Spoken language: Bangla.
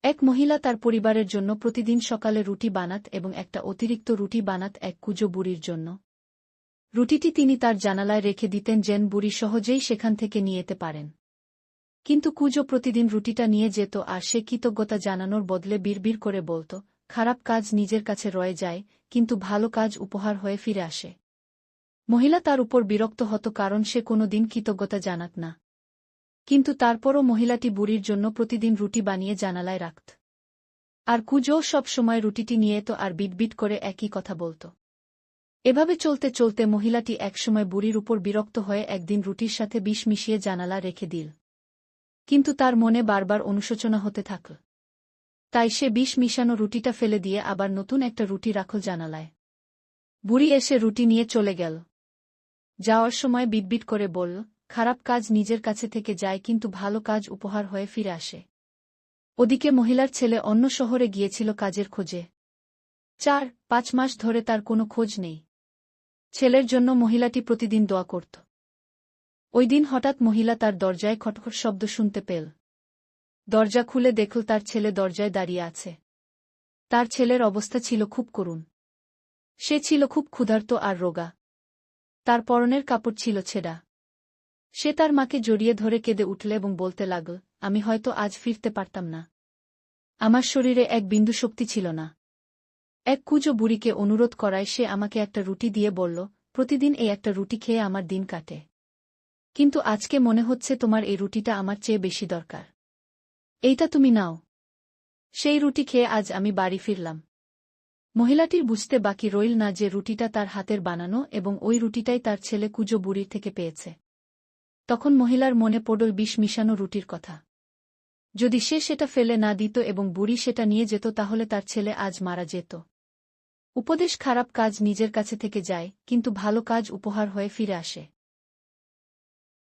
এক মহিলা তার পরিবারের জন্য প্রতিদিন সকালে রুটি বানাত এবং একটা অতিরিক্ত রুটি বানাত এক কুঁজো বুড়ির জন্য। রুটিটি তিনি তার জানালায় রেখে দিতেন যেন বুড়ি সহজেই সেখান থেকে নিয়ে যেতে পারেন। কিন্তু কুঁজো প্রতিদিন রুটিটা নিয়ে যেত আর সে কৃতজ্ঞতা জানানোর বদলে বিড়বিড় করে বলত, খারাপ কাজ নিজের কাছে রয়ে যায়, কিন্তু ভালো কাজ উপহার হয়ে ফিরে আসে। মহিলা তার উপর বিরক্ত হতো কারণ সে কোনো দিন কৃতজ্ঞতা জানাত না। কিন্তু তারপরও মহিলাটি বুড়ির জন্য প্রতিদিন রুটি বানিয়ে জানালায় রাখত। আর কুঁজো সব সময় রুটিটি নিয়ে যেত আর বিটবিট করে একই কথা বলত। এভাবে চলতে চলতে মহিলাটি একসময় বুড়ির উপর বিরক্ত হয়ে একদিন রুটির সাথে বিষ মিশিয়ে জানালা রেখে দিল। কিন্তু তার মনে বারবার অনুশোচনা হতে থাকল। তাই সে বিষ মিশানো রুটিটা ফেলে দিয়ে আবার নতুন একটা রুটি রাখল জানালায়। বুড়ি এসে রুটি নিয়ে চলে গেল। যাওয়ার সময় বিটবিট করে বলল, খারাপ কাজ নিজের কাছে থেকে যায় কিন্তু ভালো কাজ উপহার হয়ে ফিরে আসে। ওদিকে মহিলার ছেলে অন্য শহরে গিয়েছিল কাজের খোঁজে। 4-5 মাস ধরে তার কোনো খোঁজ নেই। ছেলের জন্য মহিলাটি প্রতিদিন দোয়া করত। ওই দিন হঠাৎ মহিলা তার দরজায় খটখট শব্দ শুনতে পেল। দরজা খুলে দেখল তার ছেলে দরজায় দাঁড়িয়ে আছে। তার ছেলের অবস্থা ছিল খুব করুণ। সে ছিল খুব ক্ষুধার্ত আর রোগা। তার পরনের কাপড় ছিল ছেঁড়া। সে তার মাকে জড়িয়ে ধরে কেঁদে উঠল এবং বলতে লাগল, আমি হয়তো আজ ফিরতে পারতাম না। আমার শরীরে এক বিন্দু শক্তি ছিল না। এক কুঁজো বুড়িকে অনুরোধ করায় সে আমাকে একটা রুটি দিয়ে বলল, প্রতিদিন এই একটা রুটি খেয়ে আমার দিন কাটে। কিন্তু আজকে মনে হচ্ছে তোমার এই রুটিটা আমার চেয়ে বেশি দরকার। এইটা তুমি নাও। সেই রুটি খেয়ে আজ আমি বাড়ি ফিরলাম। মহিলাটির বুঝতে বাকি রইল না যে রুটিটা তার হাতের বানানো এবং ওই রুটিটাই তার ছেলে কুঁজো বুড়ির থেকে পেয়েছে। তখন মহিলার মনে পড়ল বিষ মিশানো রুটির কথা। যদি সে সেটা ফেলে না দিত এবং বুড়ি সেটা নিয়ে যেত তাহলে তার ছেলে আজ মারা যেত। উপদেশ, খারাপ কাজ নিজের কাছে থেকে যায়, কিন্তু ভালো কাজ উপহার হয়ে ফিরে আসে।